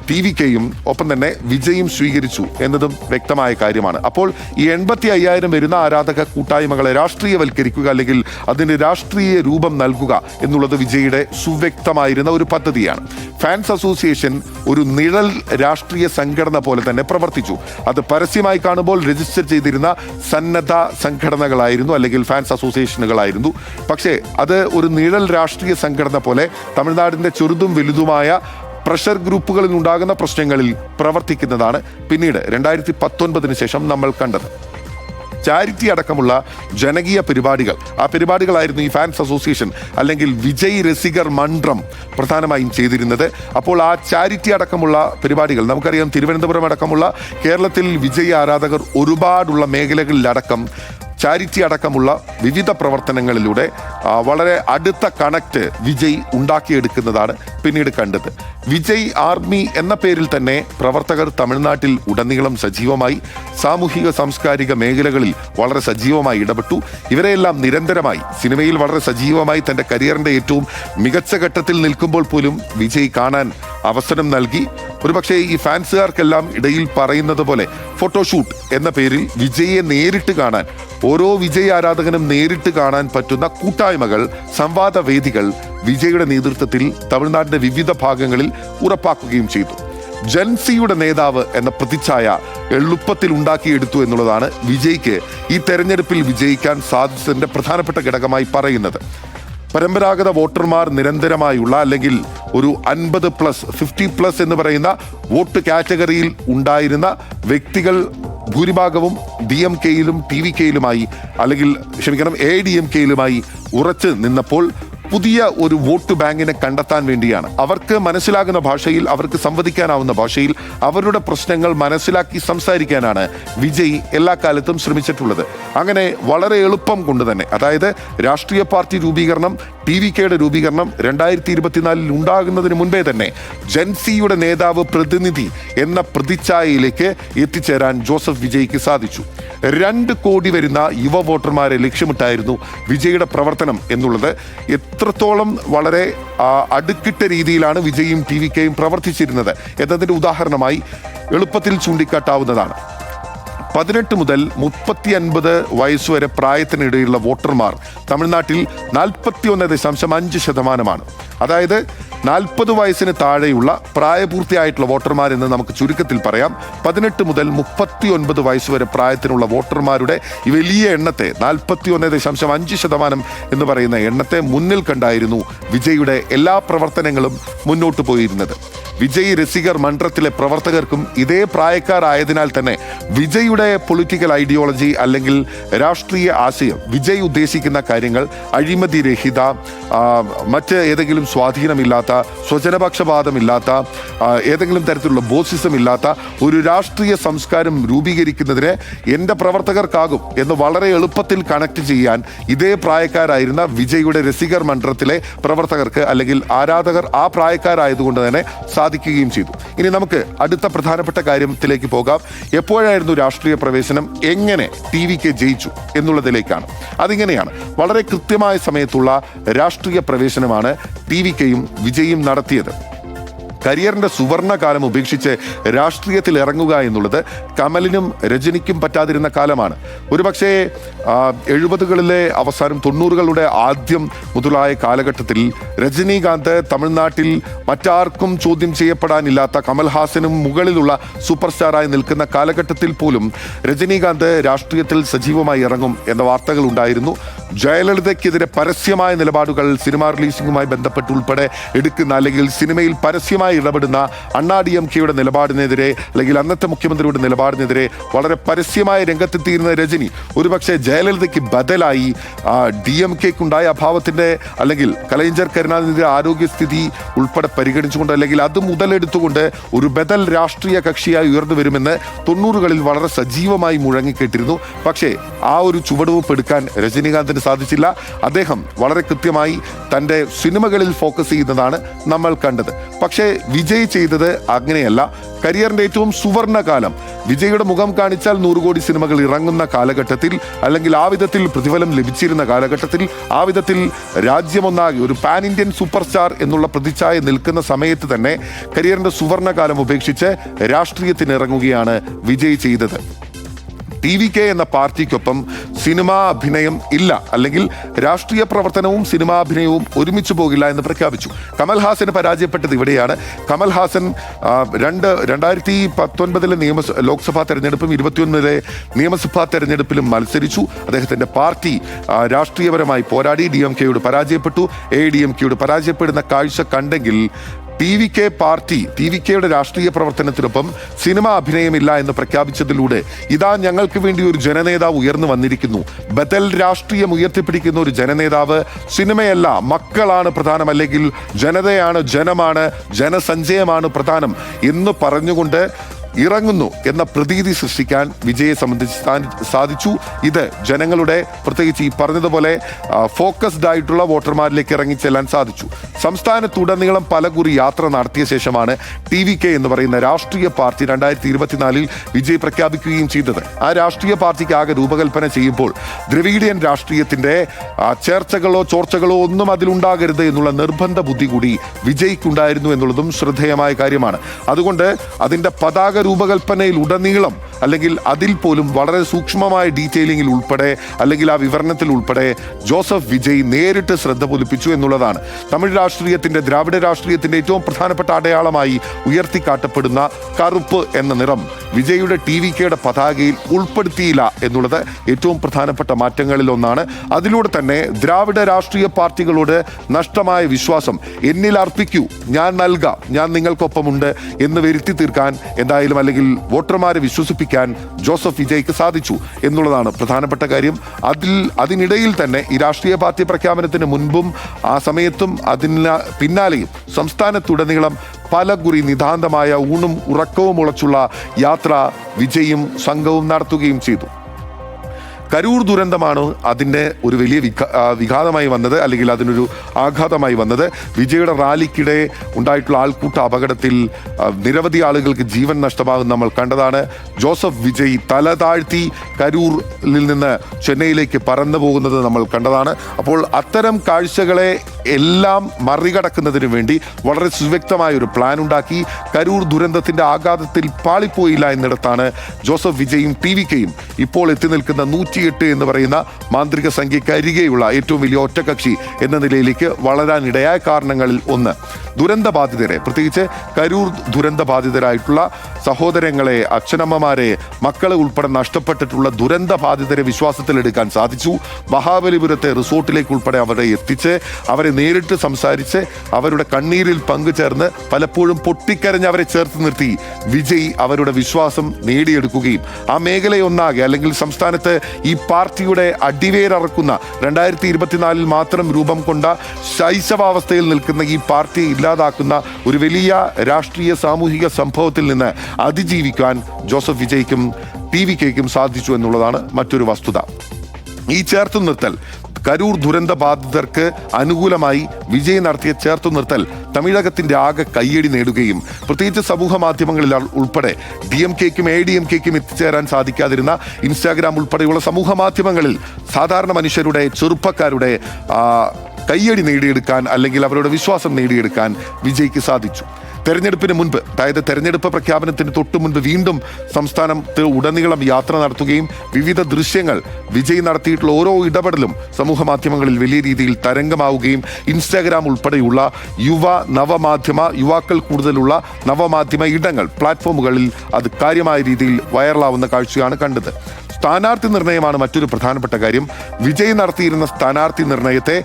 TVKയും ഒപ്പം തന്നെ വിജയും സ്വീകരിച്ചു എന്നതും വ്യക്തമായ കാര്യമാണ്. അപ്പോൾ ഈ 85,000 വരുന്ന ആരാധക കൂട്ടായ്മകളെ രാഷ്ട്രീയവൽക്കരിക്കുക അല്ലെങ്കിൽ അതിന് രാഷ്ട്രീയ രൂപം നൽകുക എന്നുള്ളത് വിജയുടെ സുവ്യക്തമായിരുന്ന ഒരു പദ്ധതിയാണ്. ഫാൻസ് അസോസിയേഷൻ ഒരു നിഴൽ രാഷ്ട്രീയ സംഘടന പോലെ തന്നെ പ്രവർത്തിച്ചു. അത് പരസ്യമായി കാണുമ്പോൾ രജിസ്റ്റർ ചെയ്തിരുന്ന സന്നദ്ധ സംഘടനകളായിരുന്നു, അല്ലെങ്കിൽ ഫാൻസ് അസോസിയേഷനുകളായിരുന്നു. പക്ഷേ അത് ഒരു നിഴൽ രാഷ്ട്രീയ സംഘടന പോലെ തമിഴ്നാടിൻ്റെ ചെറുതും വലുതുമായ പ്രഷർ ഗ്രൂപ്പുകളിൽ ഉണ്ടാകുന്ന പ്രശ്നങ്ങളിൽ പ്രവർത്തിക്കുന്നതാണ് പിന്നീട് 2019 ശേഷം നമ്മൾ കണ്ടത്. ചാരിറ്റി അടക്കമുള്ള ജനകീയ പരിപാടികൾ, ആ പരിപാടികളായിരുന്നു ഈ ഫാൻസ് അസോസിയേഷൻ അല്ലെങ്കിൽ വിജയ് രസികർ മണ്ഡലം പ്രധാനമായും ചെയ്തിരുന്നത്. അപ്പോൾ ആ ചാരിറ്റി അടക്കമുള്ള പരിപാടികൾ നമുക്കറിയാം, തിരുവനന്തപുരം അടക്കമുള്ള കേരളത്തിൽ വിജയ് ആരാധകർ ഒരുപാടുള്ള മേഖലകളിലടക്കം ചാരിറ്റി അടക്കമുള്ള വിവിധ പ്രവർത്തനങ്ങളിലൂടെ വളരെ അടുത്ത കണക്ട് വിജയ് ഉണ്ടാക്കിയെടുക്കുന്നതാണ് പിന്നീട് കണ്ടത്. വിജയ് ആർമി എന്ന പേരിൽ തന്നെ പ്രവർത്തകർ തമിഴ്നാട്ടിൽ ഉടനീളം സജീവമായി സാമൂഹിക സാംസ്കാരിക മേഖലകളിൽ വളരെ സജീവമായി ഇടപെട്ടു. ഇവരെയെല്ലാം നിരന്തരമായി സിനിമയിൽ വളരെ സജീവമായി തൻ്റെ കരിയറിൻ്റെ ഏറ്റവും മികച്ച ഘട്ടത്തിൽ നിൽക്കുമ്പോൾ പോലും വിജയ് കാണാൻ അവസരം നൽകി. ഒരുപക്ഷെ ഈ ഫാൻസുകാർക്കെല്ലാം ഇടയിൽ പറയുന്നത് പോലെ ഫോട്ടോഷൂട്ട് എന്ന പേരിൽ വിജയെ നേരിട്ട് കാണാൻ, ഓരോ വിജയ് ആരാധകനും നേരിട്ട് കാണാൻ പറ്റുന്ന കൂട്ടായ്മകൾ, സംവാദ വേദികൾ വിജയുടെ നേതൃത്വത്തിൽ തമിഴ്നാടിന്റെ വിവിധ ഭാഗങ്ങളിൽ ഉറപ്പാക്കുകയും ചെയ്തു. ജൻസിയുടെ നേതാവ് എന്ന പ്രതിച്ഛായ എളുപ്പത്തിൽ ഉണ്ടാക്കിയെടുത്തു എന്നുള്ളതാണ് വിജയ്ക്ക് ഈ തെരഞ്ഞെടുപ്പിൽ വിജയിക്കാൻ സാധിച്ചതിന്റെ പ്രധാനപ്പെട്ട ഘടകമായി പറയുന്നത്. പരമ്പരാഗത വോട്ടർമാർ നിരന്തരമായുള്ള അല്ലെങ്കിൽ ഒരു 50+ 50+ എന്ന് പറയുന്ന വോട്ട് കാറ്റഗറിയിൽ ഉണ്ടായിരുന്ന വ്യക്തികൾ ഭൂരിഭാഗവും DMK-യിലും TVK-യിലുമായി അല്ലെങ്കിൽ ADMK-യിലുമായി ഉറച്ചു നിന്നപ്പോൾ പുതിയ ഒരു വോട്ട് ബാങ്കിനെ കണ്ടെത്താൻ വേണ്ടിയാണ്, അവർക്ക് മനസ്സിലാകുന്ന ഭാഷയിൽ, അവർക്ക് സംവദിക്കാനാവുന്ന ഭാഷയിൽ അവരുടെ പ്രശ്നങ്ങൾ മനസ്സിലാക്കി സംസാരിക്കാനാണ് വിജയ് എല്ലാ കാലത്തും ശ്രമിച്ചിട്ടുള്ളത്. അങ്ങനെ വളരെ എളുപ്പം കൊണ്ട് തന്നെ, അതായത് രാഷ്ട്രീയ പാർട്ടി രൂപീകരണം, TVK-യുടെ രൂപീകരണം 2024 ഉണ്ടാകുന്നതിന് മുൻപേ തന്നെ ജൻസിയുടെ നേതാവ്, പ്രതിനിധി എന്ന പ്രതിച്ഛായയിലേക്ക് എത്തിച്ചേരാൻ ജോസഫ് വിജയ്ക്ക് സാധിച്ചു. 2 കോടി വരുന്ന യുവ വോട്ടർമാരെ ലക്ഷ്യമിട്ടായിരുന്നു വിജയുടെ പ്രവർത്തനം എന്നുള്ളത്. എത്രത്തോളം വളരെ അടുക്കിട്ട രീതിയിലാണ് വിജയും TVK-യും പ്രവർത്തിച്ചിരുന്നത് എന്നതിൻ്റെ ഉദാഹരണമായി എളുപ്പത്തിൽ ചൂണ്ടിക്കാട്ടാവുന്നതാണ്. 18 മുതൽ 39 വയസ്സുവരെ പ്രായത്തിനിടയിലുള്ള വോട്ടർമാർ തമിഴ്നാട്ടിൽ 41.5%. അതായത് 40 വയസ്സിന് താഴെയുള്ള പ്രായപൂർത്തിയായിട്ടുള്ള വോട്ടർമാർ എന്ന് നമുക്ക് ചുരുക്കത്തിൽ പറയാം. 18 മുതൽ 39 വയസ്സുവരെ പ്രായത്തിനുള്ള വോട്ടർമാരുടെ ഈ വലിയ എണ്ണത്തെ, 41.5% എന്ന് പറയുന്ന എണ്ണത്തെ മുന്നിൽ കണ്ടായിരുന്നു വിജയുടെ എല്ലാ പ്രവർത്തനങ്ങളും മുന്നോട്ട് പോയിരുന്നത്. വിജയ് രസികർ മണ്ഡലത്തിലെ പ്രവർത്തകർക്കും ഇതേ പ്രായക്കാരായതിനാൽ തന്നെ വിജയുടെ പൊളിറ്റിക്കൽ ഐഡിയോളജി അല്ലെങ്കിൽ രാഷ്ട്രീയ ആശയം, വിജയ് ഉദ്ദേശിക്കുന്ന കാര്യങ്ങൾ അഴിമതി രഹിത, മറ്റ് ഏതെങ്കിലും സ്വാധീനമില്ലാത്ത, സ്വജനപക്ഷപാതമില്ലാത്ത, ഏതെങ്കിലും തരത്തിലുള്ള ബോസിസം ഇല്ലാത്ത ഒരു രാഷ്ട്രീയ സംസ്കാരം രൂപീകരിക്കുന്നതിന് എൻ്റെ പ്രവർത്തകർക്കാകും എന്ന് വളരെ എളുപ്പത്തിൽ കണക്ട് ചെയ്യാൻ ഇതേ പ്രായക്കാരായിരുന്ന വിജയുടെ രസികർ മണ്ഡലത്തിലെ പ്രവർത്തകർക്ക് അല്ലെങ്കിൽ ആരാധകർ ആ പ്രായക്കാരായതുകൊണ്ട് തന്നെ സാധിക്കുകയും ചെയ്തു. ഇനി നമുക്ക് അടുത്ത പ്രധാനപ്പെട്ട കാര്യത്തിലേക്ക് പോകാം. എപ്പോഴായിരുന്നു രാഷ്ട്രീയ പ്രവേശനം, എങ്ങനെ TVK ജയിച്ചു എന്നുള്ളതിലേക്കാണ്. അതിങ്ങനെയാണ്, വളരെ കൃത്യമായ സമയത്തുള്ള രാഷ്ട്രീയ പ്രവേശനമാണ് TVK-യും വിജയും നടത്തിയത്. കരിയറിന്റെ സുവർണകാലം ഉപേക്ഷിച്ച് രാഷ്ട്രീയത്തിൽ ഇറങ്ങുക എന്നുള്ളത് കമലിനും രജനിക്കും പറ്റാതിരുന്ന കാലമാണ്. ഒരുപക്ഷെ 70കളിലെ അവസാനം 90കളുടെ ആദ്യം മുതലായ കാലഘട്ടത്തിൽ രജനീകാന്ത് തമിഴ്നാട്ടിൽ മറ്റാർക്കും ചോദ്യം ചെയ്യപ്പെടാനില്ലാത്ത, കമൽഹാസനും മുകളിലുള്ള സൂപ്പർ സ്റ്റാറായി നിൽക്കുന്ന കാലഘട്ടത്തിൽ പോലും രജനീകാന്ത് രാഷ്ട്രീയത്തിൽ സജീവമായി ഇറങ്ങും എന്ന വാർത്തകൾ ഉണ്ടായിരുന്നു. ജയലളിതയ്ക്കെതിരെ പരസ്യമായ നിലപാടുകൾ സിനിമ റിലീസിംഗുമായി ബന്ധപ്പെട്ട് ഉൾപ്പെടെ എടുക്കുന്ന അല്ലെങ്കിൽ സിനിമയിൽ പരസ്യമായി ഇടപെടുന്ന DMK-യുടെ നിലപാടിനെതിരെ അല്ലെങ്കിൽ അന്നത്തെ മുഖ്യമന്ത്രിയുടെ നിലപാടിനെതിരെ വളരെ പരസ്യമായ രംഗത്തെത്തിയിരുന്ന രജനി ഒരുപക്ഷെ ജയലളിതയ്ക്ക് ബദലായി DMK-ക്കുണ്ടായ അഭാവത്തിന്റെ അല്ലെങ്കിൽ കലൈഞ്ചർ കരുണാനിധിയുടെ ആരോഗ്യസ്ഥിതി ഉൾപ്പെടെ പരിഗണിച്ചുകൊണ്ട് അല്ലെങ്കിൽ അത് മുതലെടുത്തുകൊണ്ട് ഒരു ബദൽ രാഷ്ട്രീയ കക്ഷിയായി ഉയർന്നു വരുമെന്ന് 90കളിൽ വളരെ സജീവമായി മുഴങ്ങിക്കേട്ടിരുന്നു. പക്ഷേ ആ ഒരു ചുവടുവെപ്പ് എടുക്കാൻ രജനീകാന്തിന് സാധിച്ചില്ല. അദ്ദേഹം വളരെ കൃത്യമായി തൻ്റെ സിനിമകളിൽ ഫോക്കസ് ചെയ്യുന്നതാണ് നമ്മൾ കണ്ടത്. പക്ഷേ വിജയ് ചെയ്തത് അങ്ങനെയല്ല. കരിയറിന്റെ ഏറ്റവും സുവർണകാലം, വിജയുടെ മുഖം കാണിച്ചാൽ 100 കോടി സിനിമകൾ ഇറങ്ങുന്ന കാലഘട്ടത്തിൽ അല്ലെങ്കിൽ ആ വിധത്തിൽ പ്രതിഫലം ലഭിച്ചിരുന്ന കാലഘട്ടത്തിൽ, ആ വിധത്തിൽ രാജ്യമൊന്നാകെ ഒരു പാൻ ഇന്ത്യൻ സൂപ്പർ സ്റ്റാർ എന്നുള്ള പ്രതിച്ഛായ നിൽക്കുന്ന സമയത്ത് തന്നെ കരിയറിന്റെ സുവർണകാലം ഉപേക്ഷിച്ച് രാഷ്ട്രീയത്തിനിറങ്ങുകയാണ് വിജയ് ചെയ്തത്. TVK എന്ന പാർട്ടിക്കൊപ്പം സിനിമാ അഭിനയം ഇല്ല, അല്ലെങ്കിൽ രാഷ്ട്രീയ പ്രവർത്തനവും സിനിമാഭിനയവും ഒരുമിച്ച് പോകില്ല എന്ന് പ്രഖ്യാപിച്ചു. കമൽഹാസന് പരാജയപ്പെട്ടത് ഇവിടെയാണ്. കമൽഹാസൻ 2019 ലോക്സഭാ തെരഞ്ഞെടുപ്പും 2021 നിയമസഭാ തെരഞ്ഞെടുപ്പിലും മത്സരിച്ചു. അദ്ദേഹത്തിന്റെ പാർട്ടി രാഷ്ട്രീയപരമായി പോരാടി DMK-യോട് പരാജയപ്പെട്ടു. ADMK-യോട് പരാജയപ്പെടുന്ന കാഴ്ച കണ്ടെങ്കിൽ TVK-യുടെ രാഷ്ട്രീയ പ്രവർത്തനത്തിനൊപ്പം സിനിമ അഭിനയമില്ല എന്ന് പ്രഖ്യാപിച്ചതിലൂടെ ഇതാ ഞങ്ങൾക്ക് വേണ്ടി ഒരു ജനനേതാവ് ഉയർന്നു വന്നിരിക്കുന്നു, ബദൽ രാഷ്ട്രീയം ഉയർത്തിപ്പിടിക്കുന്ന ഒരു ജനനേതാവ്, സിനിമയല്ല മക്കളാണ് പ്രധാനം, അല്ലെങ്കിൽ ജനതയാണ്, ജനമാണ്, ജനസഞ്ചയമാണ് പ്രധാനം എന്ന് പറഞ്ഞുകൊണ്ട് ഇറങ്ങുന്നു എന്ന പ്രതീതി സൃഷ്ടിക്കാൻ വിജയെ സംബന്ധിച്ച് സാധിച്ചു. ഇത് ജനങ്ങളുടെ, പ്രത്യേകിച്ച് ഈ പറഞ്ഞതുപോലെ ഫോക്കസ്ഡ് ആയിട്ടുള്ള വോട്ടർമാരിലേക്ക് ഇറങ്ങിച്ചെല്ലാൻ സാധിച്ചു. സംസ്ഥാനത്തുടനീളം പലകുറി യാത്ര നടത്തിയ ശേഷമാണ് TVK എന്ന് പറയുന്ന രാഷ്ട്രീയ പാർട്ടി 2024 വിജയ് പ്രഖ്യാപിക്കുകയും ചെയ്തത്. ആ രാഷ്ട്രീയ പാർട്ടിക്ക് ആകെ രൂപകൽപ്പന ചെയ്യുമ്പോൾ ദ്രവീഡിയൻ രാഷ്ട്രീയത്തിന്റെ ചേർച്ചകളോ ചോർച്ചകളോ ഒന്നും അതിലുണ്ടാകരുത് എന്നുള്ള നിർബന്ധ ബുദ്ധി കൂടി വിജയ്ക്കുണ്ടായിരുന്നു എന്നുള്ളതും ശ്രദ്ധേയമായ കാര്യമാണ്. അതുകൊണ്ട് അതിന്റെ പതാക രൂപകൽപ്പനയിൽ ഉടനീളം, അല്ലെങ്കിൽ അതിൽ പോലും വളരെ സൂക്ഷ്മമായ ഡീറ്റെയിലിംഗിൽ ഉൾപ്പെടെ, അല്ലെങ്കിൽ ആ വിവരണത്തിൽ ഉൾപ്പെടെ ജോസഫ് വിജയ് നേരിട്ട് ശ്രദ്ധ പുലിപ്പിച്ചു എന്നുള്ളതാണ്. തമിഴ് രാഷ്ട്രീയത്തിന്റെ, ദ്രാവിഡ രാഷ്ട്രീയത്തിന്റെ ഏറ്റവും പ്രധാനപ്പെട്ട അടയാളമായി ഉയർത്തിക്കാട്ടപ്പെടുന്ന കറുപ്പ് എന്ന നിറം വിജയുടെ TVKയുടെ പതാകയിൽ ഉൾപ്പെടുത്തിയില്ല എന്നുള്ളത് ഏറ്റവും പ്രധാനപ്പെട്ട മാറ്റങ്ങളിൽ ഒന്നാണ്. അതിലൂടെ തന്നെ ദ്രാവിഡ രാഷ്ട്രീയ പാർട്ടികളോട് നഷ്ടമായ വിശ്വാസം എന്നിൽ അർപ്പിക്കൂ, ഞാൻ നൽകാം, ഞാൻ നിങ്ങൾക്കൊപ്പമുണ്ട് എന്ന് വരുത്തി തീർക്കാൻ എന്തായാലും, അല്ലെങ്കിൽ വോട്ടർമാരെ വിശ്വസിപ്പിക്കാൻ ജോസഫ് വിജയ്ക്ക് സാധിച്ചു എന്നുള്ളതാണ് പ്രധാനപ്പെട്ട കാര്യം. അതിനിടയിൽ തന്നെ ഈ രാഷ്ട്രീയ പാർട്ടി പ്രഖ്യാപനത്തിന് മുൻപും ആ സമയത്തും അതിന് പിന്നാലെയും സംസ്ഥാനത്തുടനീളം പലകുറി നിതാന്തമായ ഊണും ഉറക്കവും ഉളച്ചുള്ള യാത്ര വിജയും സംഘവും നടത്തുകയും ചെയ്തു. കരൂർ ദുരന്തമാണ് അതിൻ്റെ ഒരു വലിയ വിഘാതമായി വന്നത്, അല്ലെങ്കിൽ അതിനൊരു ആഘാതമായി വന്നത്. വിജയുടെ റാലിക്കിടെ ഉണ്ടായിട്ടുള്ള ആൾക്കൂട്ട അപകടത്തിൽ നിരവധി ആളുകൾക്ക് ജീവൻ നഷ്ടമാകും നമ്മൾ കണ്ടതാണ്. ജോസഫ് വിജയ് തല താഴ്ത്തി കരൂരിൽ നിന്ന് ചെന്നൈയിലേക്ക് പറന്നു പോകുന്നത് നമ്മൾ കണ്ടതാണ്. അപ്പോൾ അത്തരം കാഴ്ചകളെ എല്ലാം മറികടക്കുന്നതിന് വേണ്ടി വളരെ സുവ്യക്തമായ ഒരു പ്ലാൻ ഉണ്ടാക്കി. കരൂർ ദുരന്തത്തിന്റെ ആഘാതത്തിൽ പാളിപ്പോയില്ല എന്നിടത്താണ് ജോസഫ് വിജയും TVKയും ഇപ്പോൾ എത്തി നിൽക്കുന്ന 108 എന്ന് പറയുന്ന മാന്ത്രിക സംഖ്യക്കരികെയുള്ള ഏറ്റവും വലിയ ഒറ്റകക്ഷി എന്ന നിലയിലേക്ക് വളരാനിടയായ കാരണങ്ങളിൽ ഒന്ന്. ദുരന്തബാധിതരെ, പ്രത്യേകിച്ച് കരൂർ ദുരന്തബാധിതരായിട്ടുള്ള സഹോദരങ്ങളെ, അച്ഛനമ്മമാരെ, മക്കളെ ഉൾപ്പെടെ നഷ്ടപ്പെട്ടിട്ടുള്ള ദുരന്തബാധിതരെ വിശ്വാസത്തിലെടുക്കാൻ സാധിച്ചു. മഹാബലിപുരത്തെ റിസോർട്ടിലേക്ക് ഉൾപ്പെടെ അവരെ എത്തിച്ച്, അവരെ നേരിട്ട് സംസാരിച്ച്, അവരുടെ കണ്ണീരിൽ പങ്കുചേർന്ന് പലപ്പോഴും പൊട്ടിക്കരഞ്ഞ് അവരെ ചേർത്ത് നിർത്തി വിജയ് അവരുടെ വിശ്വാസം നേടിയെടുക്കുകയും ആ മേഖലയൊന്നാകെ, അല്ലെങ്കിൽ സംസ്ഥാനത്ത് ഈ പാർട്ടിയുടെ അടിവേരറക്കുന്ന 2024 മാത്രം രൂപം കൊണ്ട ശൈശവാവസ്ഥയിൽ നിൽക്കുന്ന ഈ പാർട്ടിയെ ഇല്ലാതാക്കുന്ന ഒരു വലിയ രാഷ്ട്രീയ സാമൂഹിക സംഭവത്തിൽ നിന്ന് അതിജീവിക്കാൻ ജോസഫ് വിജയ്ക്കും TVKയ്ക്കും സാധിച്ചു എന്നുള്ളതാണ് മറ്റൊരു വസ്തുത. ഈ ചേർത്തു നിർത്തൽ, കരൂർ ദുരന്ത ബാധിതർക്ക് അനുകൂലമായി വിജയ് നടത്തിയ ചേർത്തു നിർത്തൽ തമിഴകത്തിന്റെ ആകെ കയ്യടി നേടുകയും, പ്രത്യേകിച്ച് സമൂഹ മാധ്യമങ്ങളിൽ ഉൾപ്പെടെ DMKയ്ക്കും ADMKയ്ക്കും എത്തിച്ചേരാൻ സാധിക്കാതിരുന്ന ഇൻസ്റ്റാഗ്രാം ഉൾപ്പെടെയുള്ള സമൂഹ മാധ്യമങ്ങളിൽ സാധാരണ മനുഷ്യരുടെ, ചെറുപ്പക്കാരുടെ കയ്യടി നേടിയെടുക്കാൻ, അല്ലെങ്കിൽ അവരുടെ വിശ്വാസം നേടിയെടുക്കാൻ വിജയ്ക്ക് സാധിച്ചു. തെരഞ്ഞെടുപ്പിന് മുൻപ്, അതായത് തെരഞ്ഞെടുപ്പ് പ്രഖ്യാപനത്തിന് തൊട്ടു മുൻപ് വീണ്ടും സംസ്ഥാനത്ത് ഉടനീളം യാത്ര നടത്തുകയും വിവിധ ദൃശ്യങ്ങൾ, വിജയ് നടത്തിയിട്ടുള്ള ഓരോ ഇടപെടലും സമൂഹ മാധ്യമങ്ങളിൽ വലിയ രീതിയിൽ തരംഗമാവുകയും ഇൻസ്റ്റാഗ്രാം ഉൾപ്പെടെയുള്ള യുവാക്കൾ കൂടുതലുള്ള നവമാധ്യമ ഇടങ്ങൾ, പ്ലാറ്റ്ഫോമുകളിൽ അത് കാര്യമായ രീതിയിൽ വൈറലാവുന്ന കാഴ്ചയാണ് കണ്ടത്. സ്ഥാനാർത്ഥി നിർണയമാണ് മറ്റൊരു പ്രധാനപ്പെട്ട കാര്യം. വിജയ് നടത്തിയിരുന്ന സ്ഥാനാർത്ഥി നിർണയത്തെ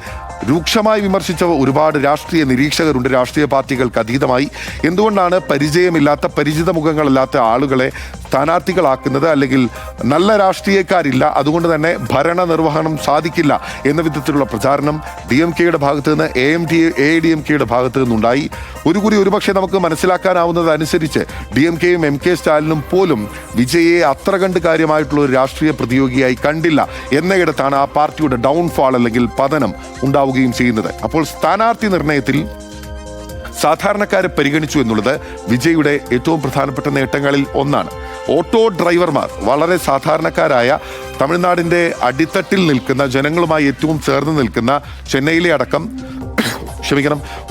രൂക്ഷമായി വിമർശിച്ച ഒരുപാട് രാഷ്ട്രീയ നിരീക്ഷകരുണ്ട്, രാഷ്ട്രീയ പാർട്ടികൾക്ക് അതീതമായി. എന്തുകൊണ്ടാണ് പരിചയമില്ലാത്ത, പരിചിത മുഖങ്ങളില്ലാത്ത ആളുകളെ സ്ഥാനാർത്ഥികളാക്കുന്നത്, അല്ലെങ്കിൽ നല്ല രാഷ്ട്രീയക്കാരില്ല, അതുകൊണ്ട് തന്നെ ഭരണ നിർവഹണം സാധിക്കില്ല എന്ന വിധത്തിലുള്ള പ്രചാരണം DMKയുടെ ഭാഗത്ത് നിന്ന്, AIDMKയുടെ ഭാഗത്ത് നിന്നുണ്ടായി. ഒരുപക്ഷെ നമുക്ക് മനസ്സിലാക്കാനാവുന്നതനുസരിച്ച് DMKയും MK സ്റ്റാലിനും പോലും വിജയെ അത്ര കണ്ട് കാര്യമായിട്ടുള്ള ഒരു രാഷ്ട്രീയ പ്രതിയോഗിയായി കണ്ടില്ല എന്നയിടത്താണ് ആ പാർട്ടിയുടെ ഡൗൺഫാൾ, അല്ലെങ്കിൽ പതനം ഉണ്ടാവുകയും ചെയ്യുന്നത്. അപ്പോൾ സ്ഥാനാർത്ഥി നിർണയത്തിൽ സാധാരണക്കാരെ പരിഗണിച്ചു എന്നുള്ളത് വിജയുടെ ഏറ്റവും പ്രധാനപ്പെട്ട നേട്ടങ്ങളിൽ ഒന്നാണ്. ഓട്ടോ ഡ്രൈവർമാർ, വളരെ സാധാരണക്കാരായ തമിഴ്നാടിൻ്റെ അടിത്തട്ടിൽ നിൽക്കുന്ന, ജനങ്ങളുമായി ഏറ്റവും ചേർന്ന് നിൽക്കുന്ന ചെന്നൈയിലെ അടക്കം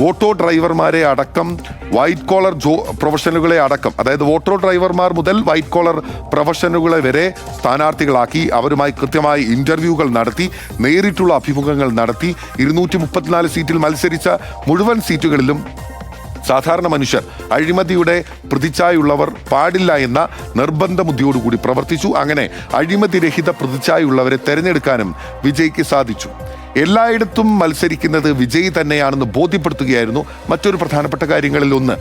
ഓട്ടോ ഡ്രൈവർമാരെ അടക്കം, വൈറ്റ് കോളർ പ്രൊഫഷണലുകളെ അടക്കം, അതായത് ഓട്ടോ ഡ്രൈവർമാർ മുതൽ വൈറ്റ് കോളർ പ്രൊഫഷണലുകളെ വരെ സ്ഥാനാർത്ഥികളാക്കി അവരുമായി കൃത്യമായി ഇന്റർവ്യൂകൾ നടത്തി, നേരിട്ടുള്ള അഭിമുഖങ്ങൾ നടത്തി 234 സീറ്റിൽ മത്സരിച്ച മുഴുവൻ സീറ്റുകളിലും സാധാരണ മനുഷ്യർ, അഴിമതിയുടെ പ്രതിച്ഛായുള്ളവർ പാടില്ല എന്ന നിർബന്ധ ബുദ്ധിയോടുകൂടി പ്രവർത്തിച്ചു. അങ്ങനെ അഴിമതിരഹിത പ്രതിച്ഛായുള്ളവരെ തെരഞ്ഞെടുക്കാനും വിജയ്ക്ക് സാധിച്ചു. എല്ലായിടത്തും മത്സരിക്കുന്നത് വിജയ് തന്നെയാണെന്ന് ബോധ്യപ്പെടുത്തുകയായിരുന്നു മറ്റൊരു പ്രധാനപ്പെട്ട കാര്യങ്ങളിൽ ഒന്ന്.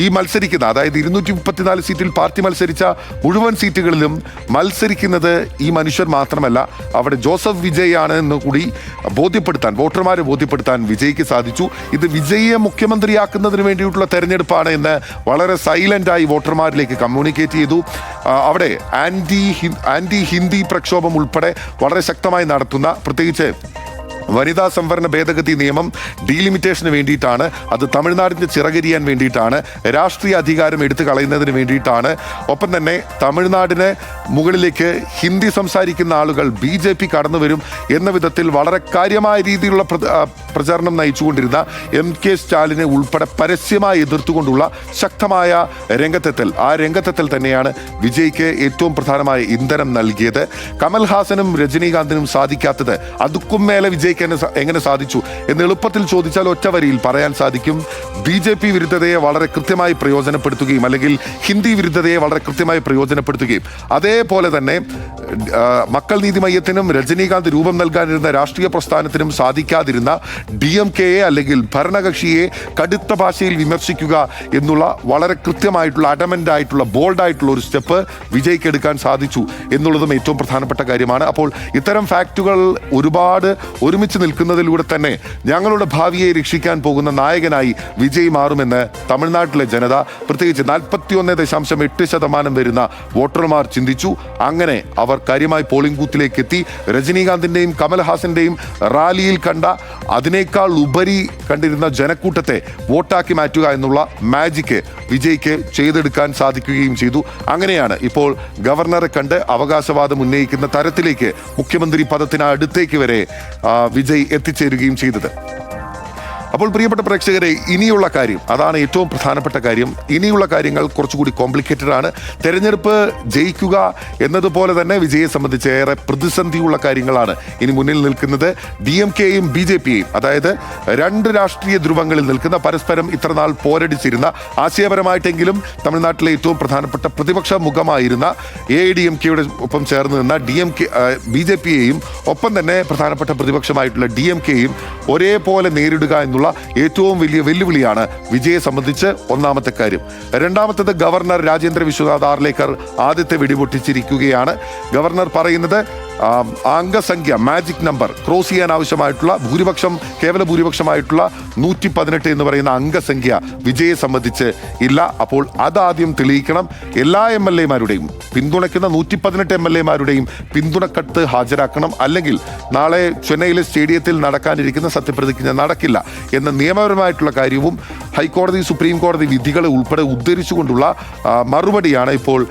ഈ മത്സരിക്കുന്ന, അതായത് 234 സീറ്റിൽ പാർട്ടി മത്സരിച്ച മുഴുവൻ സീറ്റുകളിലും മത്സരിക്കുന്നത് ഈ മനുഷ്യർ മാത്രമല്ല, അവിടെ ജോസഫ് വിജയ് ആണ് എന്ന് കൂടി വോട്ടർമാരെ ബോധ്യപ്പെടുത്താൻ വിജയ്ക്ക് സാധിച്ചു. ഇത് വിജയിയെ മുഖ്യമന്ത്രിയാക്കുന്നതിന് വേണ്ടിയിട്ടുള്ള തെരഞ്ഞെടുപ്പാണ് എന്ന് വളരെ സൈലന്റായി വോട്ടർമാരിലേക്ക് കമ്മ്യൂണിക്കേറ്റ് ചെയ്തു. അവിടെ ആന്റി ഹിന്ദി പ്രക്ഷോഭം ഉൾപ്പെടെ വളരെ ശക്തമായി നടത്തുന്ന, പ്രത്യേകിച്ച് വനിതാ സംവരണ ഭേദഗതി നിയമം ഡീലിമിറ്റേഷന് വേണ്ടിയിട്ടാണ്, അത് തമിഴ്നാടിൻ്റെ ചിറകരിയാൻ വേണ്ടിയിട്ടാണ്, രാഷ്ട്രീയ അധികാരം എടുത്തു കളയുന്നതിന് വേണ്ടിയിട്ടാണ്, ഒപ്പം തന്നെ തമിഴ്നാടിന് മുകളിലേക്ക് ഹിന്ദി സംസാരിക്കുന്ന ആളുകൾ BJP കടന്നു വരും എന്ന വിധത്തിൽ വളരെ കാര്യമായ രീതിയിലുള്ള പ്രചാരണം നയിച്ചുകൊണ്ടിരുന്ന MK സ്റ്റാലിനെ ഉൾപ്പെടെ പരസ്യമായി എതിർത്തുകൊണ്ടുള്ള ശക്തമായ രംഗത്തെത്തൽ, ആ രംഗത്തെത്തൽ തന്നെയാണ് വിജയ്ക്ക് ഏറ്റവും പ്രധാനമായ ഇന്ധനം നൽകിയത്. കമൽഹാസനും രജനീകാന്തിനും സാധിക്കാത്തത് അതുക്കും മേലെ വിജയ്ക്ക് എങ്ങനെ സാധിച്ചു എന്ന് എളുപ്പത്തിൽ ചോദിച്ചാൽ ഒറ്റ വരിയിൽ പറയാൻ സാധിക്കും. BJP വിരുദ്ധതയെ വളരെ കൃത്യമായി പ്രയോജനപ്പെടുത്തുകയും അല്ലെങ്കിൽ ഹിന്ദി വിരുദ്ധതയെ വളരെ കൃത്യമായി പ്രയോജനപ്പെടുത്തുകയും അതേപോലെ തന്നെ മക്കൾ നീതി മയ്യത്തിനും രജനീകാന്ത് രൂപം നൽകാനിരുന്ന രാഷ്ട്രീയ പ്രസ്ഥാനത്തിനും സാധിക്കാതിരുന്ന DMK-യെ അല്ലെങ്കിൽ ഭരണകക്ഷിയെ കടുത്ത ഭാഷയിൽ വിമർശിക്കുക എന്നുള്ള വളരെ കൃത്യമായിട്ടുള്ള അഡമൻ്റ് ആയിട്ടുള്ള ബോൾഡായിട്ടുള്ള ഒരു സ്റ്റെപ്പ് വിജയ്ക്ക് എടുക്കാൻ സാധിച്ചു എന്നുള്ളതും ഏറ്റവും പ്രധാനപ്പെട്ട കാര്യമാണ്. അപ്പോൾ ഇത്തരം ഫാക്റ്റുകൾ ഒരുപാട് ഒരുമിച്ച് നിൽക്കുന്നതിലൂടെ തന്നെ ഞങ്ങളുടെ ഭാവിയെ രക്ഷിക്കാൻ പോകുന്ന നായകനായി വിജയ് മാറുമെന്ന് തമിഴ്നാട്ടിലെ ജനത, പ്രത്യേകിച്ച് 41.8% വരുന്ന വോട്ടർമാർ ചിന്തിച്ചു. അങ്ങനെ അവർ കാര്യമായി പോളിംഗ് ബൂത്തിലേക്ക് എത്തി. രജനീകാന്തിൻ്റെയും കമൽഹാസന്റെയും റാലിയിൽ കണ്ട അതിനേക്കാൾ ഉപരി കണ്ടിരുന്ന ജനക്കൂട്ടത്തെ വോട്ടാക്കി മാറ്റുക എന്നുള്ള മാജിക്ക് വിജയ്ക്ക് ചെയ്തെടുക്കാൻ സാധിക്കുകയും ചെയ്തു. അങ്ങനെയാണ് ഇപ്പോൾ ഗവർണറെ കണ്ട് അവകാശവാദം ഉന്നയിക്കുന്ന തരത്തിലേക്ക് മുഖ്യമന്ത്രി പദത്തിന് അടുത്തേക്ക് വരെ വിജയ് എത്തിച്ചേരുകയും ചെയ്തത്. അപ്പോൾ പ്രിയപ്പെട്ട പ്രേക്ഷകരെ, ഇനിയുള്ള കാര്യം, അതാണ് ഏറ്റവും പ്രധാനപ്പെട്ട കാര്യം. ഇനിയുള്ള കാര്യങ്ങൾ കുറച്ചുകൂടി കോംപ്ലിക്കേറ്റഡ് ആണ്. തെരഞ്ഞെടുപ്പ് ജയിക്കുക എന്നതുപോലെ തന്നെ വിജയെ സംബന്ധിച്ച് ഏറെ പ്രതിസന്ധിയുള്ള കാര്യങ്ങളാണ് ഇനി മുന്നിൽ നിൽക്കുന്നത്. DMK-യും BJP-യും, അതായത് രണ്ട് രാഷ്ട്രീയ ധ്രുവങ്ങളിൽ നിൽക്കുന്ന, പരസ്പരം ഇത്രനാൾ പോരടിച്ചിരുന്ന, ആശയപരമായിട്ടെങ്കിലും തമിഴ്നാട്ടിലെ ഏറ്റവും പ്രധാനപ്പെട്ട പ്രതിപക്ഷ മുഖമായിരുന്ന AIDMK-യുടെ ഒപ്പം ചേർന്ന് നിന്ന BJP-യെയും ഒപ്പം തന്നെ പ്രധാനപ്പെട്ട പ്രതിപക്ഷമായിട്ടുള്ള DMK-യും ഒരേപോലെ നേരിടുക എന്നുള്ള ഏറ്റവും വലിയ വെല്ലുവിളിയാണ് വിജയെ സംബന്ധിച്ച് ഒന്നാമത്തെ കാര്യം. രണ്ടാമത്തത്, ഗവർണർ രാജേന്ദ്ര വിശ്വനാഥ് ആർലേക്കർ ആദ്യത്തെ വെടിപൊട്ടിച്ചിരിക്കുകയാണ്. ഗവർണർ പറയുന്നത് അംഗസംഖ്യ, മാജിക് നമ്പർ ക്രോസ് ചെയ്യാൻ ആവശ്യമായിട്ടുള്ള കേവല ഭൂരിപക്ഷമായിട്ടുള്ള 118 എന്ന് പറയുന്ന അംഗസംഖ്യ വിജയെ സംബന്ധിച്ച് ഇല്ല. അപ്പോൾ അതാദ്യം തെളിയിക്കണം. എല്ലാ MLA-മാരുടെയും പിന്തുണയ്ക്കുന്ന 118 MLA-മാരുടെയും പിന്തുണക്കത്ത് ഹാജരാക്കണം. അല്ലെങ്കിൽ നാളെ ചെന്നൈയിലെ സ്റ്റേഡിയത്തിൽ നടക്കാനിരിക്കുന്ന സത്യപ്രതിജ്ഞ നടക്കില്ല എന്ന നിയമപരമായിട്ടുള്ള കാര്യവും ഹൈക്കോടതി, സുപ്രീം കോടതി വിധികളെ ഉൾപ്പെടെ ഉദ്ധരിച്ചുകൊണ്ടുള്ള മറുപടിയാണ് ഇപ്പോൾ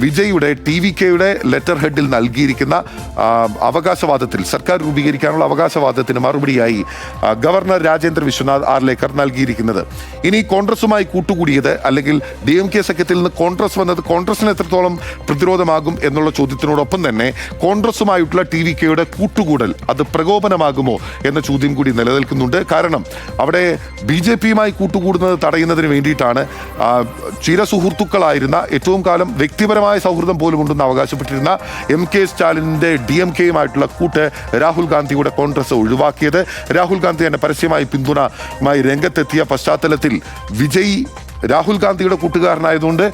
വിജയുടെ TVK-യുടെ ലെറ്റർ ഹെഡിൽ നൽകിയിരിക്കുന്ന അവകാശവാദത്തിൽ, സർക്കാർ രൂപീകരിക്കാനുള്ള അവകാശവാദത്തിന് മറുപടിയായി ഗവർണർ രാജേന്ദ്ര വിശ്വനാഥ് ആർലേക്കർ നൽകിയിരിക്കുന്നത്. ഇനി കോൺഗ്രസുമായി കൂട്ടുകൂടിയത് അല്ലെങ്കിൽ DMK സഖ്യത്തിൽ നിന്ന് കോൺഗ്രസ് വന്നത് കോൺഗ്രസിന് എത്രത്തോളം പ്രതിരോധമാകും എന്നുള്ള ചോദ്യത്തിനോടൊപ്പം തന്നെ കോൺഗ്രസുമായിട്ടുള്ള TVK-യുടെ കൂട്ടുകൂടൽ അത് പ്രകോപനമാകുമോ എന്ന ചോദ്യം കൂടി നിലനിൽക്കുന്നുണ്ട്. കാരണം അവിടെ BJP-യുമായി കൂട്ടുകൂടുന്നത് തടയുന്നതിന് വേണ്ടിയിട്ടാണ് ചിരസുഹൃത്തുക്കളായിരുന്ന, ഏറ്റവും കാലം വ്യക്തിപരമായ സൗഹൃദം പോലും ഉണ്ടെന്ന് അവകാശപ്പെട്ടിരുന്ന MK സ്റ്റാലിൻ്റെ DMK-യുമായിട്ടുള്ള കൂട്ട് രാഹുൽ ഗാന്ധിയുടെ കോൺഗ്രസ് ഒഴിവാക്കിയത്. രാഹുൽ ഗാന്ധി തന്നെ പരസ്യമായി പിന്തുണയുമായി രംഗത്തെത്തിയ പശ്ചാത്തലത്തിൽ വിജയ് രാഹുൽ ഗാന്ധിയുടെ കൂട്ടുകാരനായതുകൊണ്ട്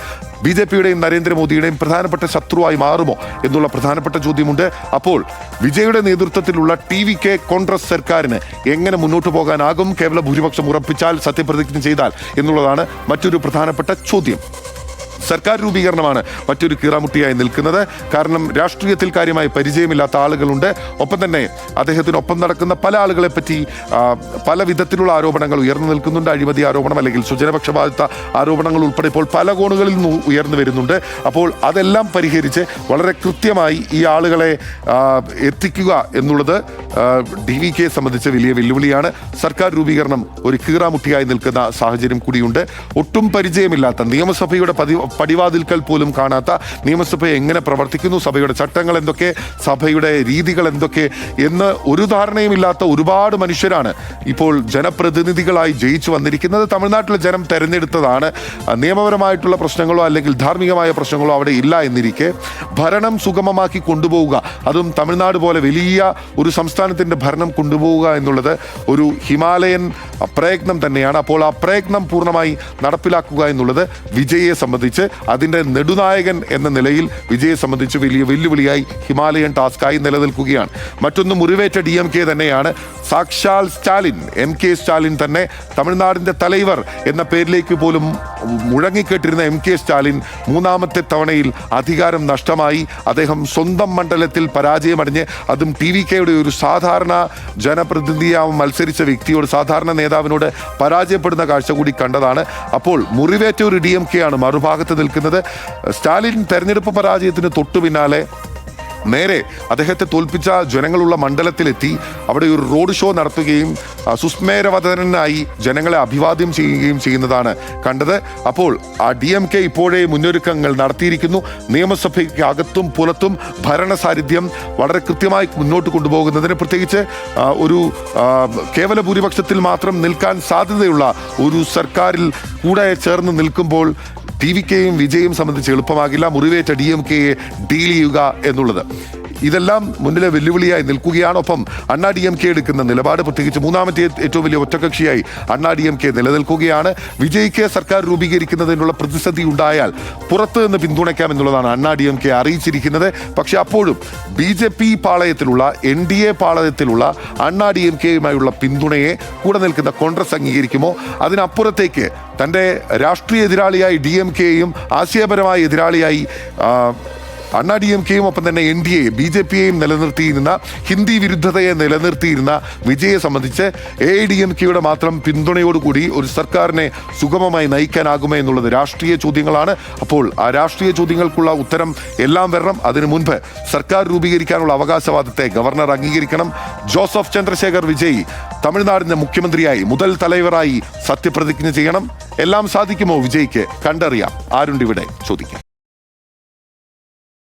BJP-യുടെയും നരേന്ദ്രമോദിയുടെയും പ്രധാനപ്പെട്ട ശത്രുവായി മാറുമോ എന്നുള്ള പ്രധാനപ്പെട്ട ചോദ്യമുണ്ട്. അപ്പോൾ വിജയുടെ നേതൃത്വത്തിലുള്ള TVK കോൺഗ്രസ് സർക്കാരിന് എങ്ങനെ മുന്നോട്ട് പോകാനാകും, കേവല ഭൂരിപക്ഷം ഉറപ്പിച്ചാൽ, സത്യപ്രതിജ്ഞ ചെയ്താൽ എന്നുള്ളതാണ് മറ്റൊരു പ്രധാനപ്പെട്ട ചോദ്യം. സർക്കാർ രൂപീകരണമാണ് മറ്റൊരു കീറാമുട്ടിയായി നിൽക്കുന്നത്. കാരണം രാഷ്ട്രീയത്തിൽ കാര്യമായി പരിചയമില്ലാത്ത ആളുകളുണ്ട്. ഒപ്പം തന്നെ അദ്ദേഹത്തിനൊപ്പം നടക്കുന്ന പല ആളുകളെ പറ്റി പല വിധത്തിലുള്ള ആരോപണങ്ങൾ ഉയർന്നു നിൽക്കുന്നുണ്ട്. അഴിമതി ആരോപണം അല്ലെങ്കിൽ സ്വജനപക്ഷപാതിത്വ ആരോപണങ്ങൾ ഉൾപ്പെടെ ഇപ്പോൾ പല കോണുകളിൽ നിന്ന് ഉയർന്നു വരുന്നുണ്ട്. അപ്പോൾ അതെല്ലാം പരിഹരിച്ച് വളരെ കൃത്യമായി ഈ ആളുകളെ എത്തിക്കുക എന്നുള്ളത് DVK-യെ സംബന്ധിച്ച് വലിയ വെല്ലുവിളിയാണ്. സർക്കാർ രൂപീകരണം ഒരു കീറാമുട്ടിയായി നിൽക്കുന്ന സാഹചര്യം കൂടിയുണ്ട്. ഒട്ടും പരിചയമില്ലാത്ത, നിയമസഭയുടെ പടിവാതിൽക്കൽ പോലും കാണാത്ത നിയമസഭ എങ്ങനെ പ്രവർത്തിക്കുന്നു, സഭയുടെ ചട്ടങ്ങൾ എന്തൊക്കെ, സഭയുടെ രീതികൾ എന്തൊക്കെ എന്ന് ഒരു ധാരണയുമില്ലാത്ത ഒരുപാട് മനുഷ്യരാണ് ഇപ്പോൾ ജനപ്രതിനിധികളായി ജയിച്ചു വന്നിരിക്കുന്നത്. തമിഴ്നാട്ടിലെ ജനം തെരഞ്ഞെടുത്തതാണ്. നിയമപരമായിട്ടുള്ള പ്രശ്നങ്ങളോ അല്ലെങ്കിൽ ധാർമ്മികമായ പ്രശ്നങ്ങളോ അവിടെ ഇല്ല എന്നിരിക്കെ ഭരണം സുഗമമാക്കി കൊണ്ടുപോവുക, അതും തമിഴ്നാട് പോലെ വലിയ ഒരു സംസ്ഥാനത്തിൻ്റെ ഭരണം കൊണ്ടുപോവുക എന്നുള്ളത് ഒരു ഹിമാലയൻ പ്രയത്നം തന്നെയാണ്. അപ്പോൾ ആ പ്രയത്നം പൂർണ്ണമായി നടപ്പിലാക്കുക എന്നുള്ളത് വിജയെ സംബന്ധിച്ച്, അതിൻ്റെ നെടുനായകൻ എന്ന നിലയിൽ വിജയെ സംബന്ധിച്ച് വലിയ വെല്ലുവിളിയായി ഹിമാലയൻ ടാസ്കായി നിലനിൽക്കുകയാണ്. മറ്റൊന്ന് മുറിവേറ്റ DMK തന്നെയാണ്. സാക്ഷാൽ സ്റ്റാലിൻ, MK സ്റ്റാലിൻ തന്നെ, തമിഴ്നാടിൻ്റെ തലൈവർ എന്ന പേരിലേക്ക് പോലും മുഴങ്ങിക്കേട്ടിരുന്ന MK സ്റ്റാലിൻ മൂന്നാമത്തെ തവണയിൽ അധികാരം നഷ്ടമായി. അദ്ദേഹം സ്വന്തം മണ്ഡലത്തിൽ പരാജയമടഞ്ഞ്, അതും TVKയുടെ ഒരു സാധാരണ ജനപ്രതിനിധിയാവും മത്സരിച്ച വ്യക്തിയോട്, സാധാരണ നേതാവിനോട് പരാജയപ്പെടുന്ന കാഴ്ച കൂടി കണ്ടതാണ്. അപ്പോൾ മുറിവേറ്റ ഒരു DMK ആണ് മറുഭാഗത്ത് നിൽക്കുന്നത്. സ്റ്റാലിൻ തെരഞ്ഞെടുപ്പ് പരാജയത്തിന് തൊട്ടു പിന്നാലെ നേരെ അദ്ദേഹത്തെ തോൽപ്പിച്ച ജനങ്ങളുള്ള മണ്ഡലത്തിലെത്തി അവിടെ ഒരു റോഡ് ഷോ നടത്തുകയും സുസ്മേരവദനായി ജനങ്ങളെ അഭിവാദ്യം ചെയ്യുകയും ചെയ്യുന്നതാണ് കണ്ടത്. അപ്പോൾ ആ DMK ഇപ്പോഴേ മുന്നൊരുക്കങ്ങൾ നടത്തിയിരിക്കുന്നു. നിയമസഭയ്ക്ക് അകത്തും പുറത്തും ഭരണസാന്നിധ്യം വളരെ കൃത്യമായി മുന്നോട്ട് കൊണ്ടുപോകുന്നതിന്, പ്രത്യേകിച്ച് ഒരു കേവല ഭൂരിപക്ഷത്തിൽ മാത്രം നിൽക്കാൻ സാധ്യതയുള്ള ഒരു സർക്കാരിൽ കൂടെ ചേർന്ന് നിൽക്കുമ്പോൾ TVKയും വിജയും സംബന്ധിച്ച് എളുപ്പമാകില്ല മുറിവേറ്റ DMKയെ ഡീൽ ചെയ്യുക എന്നുള്ളത്. ഇതെല്ലാം മുന്നിലെ വെല്ലുവിളിയായി നിൽക്കുകയാണ്. ഒപ്പം അണ്ണാ DMK എടുക്കുന്ന നിലപാട്, പ്രത്യേകിച്ച് മൂന്നാമത്തെ ഏറ്റവും വലിയ ഒറ്റകക്ഷിയായി അണ്ണാ DMK നിലനിൽക്കുകയാണ്. വിജയ്ക്ക് സർക്കാർ രൂപീകരിക്കുന്നതിനുള്ള പ്രതിസന്ധി ഉണ്ടായാൽ പുറത്തു നിന്ന് പിന്തുണയ്ക്കാമെന്നുള്ളതാണ് അണ്ണാ DMK അറിയിച്ചിരിക്കുന്നത്. പക്ഷെ അപ്പോഴും BJP പാളയത്തിലുള്ള, NDA പാളയത്തിലുള്ള അണ്ണാ DMKയുമായുള്ള പിന്തുണയെ കൂടെ നിൽക്കുന്ന കോൺഗ്രസ് അംഗീകരിക്കുമോ? അതിനപ്പുറത്തേക്ക് തൻ്റെ രാഷ്ട്രീയ എതിരാളിയായി DMKയും ആശയപരമായ എതിരാളിയായി അണ്ണാ DMKയും ഒപ്പം തന്നെ NDA BJPയെയും നിലനിർത്തിയിരുന്ന, ഹിന്ദി വിരുദ്ധതയെ നിലനിർത്തിയിരുന്ന വിജയെ സംബന്ധിച്ച് AIADMKയുടെ മാത്രം പിന്തുണയോടുകൂടി ഒരു സർക്കാരിനെ സുഗമമായി നയിക്കാനാകുമോ എന്നുള്ളത് രാഷ്ട്രീയ ചോദ്യങ്ങളാണ്. അപ്പോൾ ആ രാഷ്ട്രീയ ചോദ്യങ്ങൾക്കുള്ള ഉത്തരം എല്ലാം വരണം. അതിനു മുൻപ് സർക്കാർ രൂപീകരിക്കാനുള്ള അവകാശവാദത്തെ ഗവർണർ അംഗീകരിക്കണം. ജോസഫ് ചന്ദ്രശേഖർ വിജയ് തമിഴ്നാടിൻ്റെ മുഖ്യമന്ത്രിയായി, മുതൽ തലൈവറായി സത്യപ്രതിജ്ഞ ചെയ്യണം. എല്ലാം സാധിക്കുമോ വിജയ്ക്ക്? കണ്ടറിയാം. ആരുണ്ട് ഇവിടെ ചോദിക്കാം.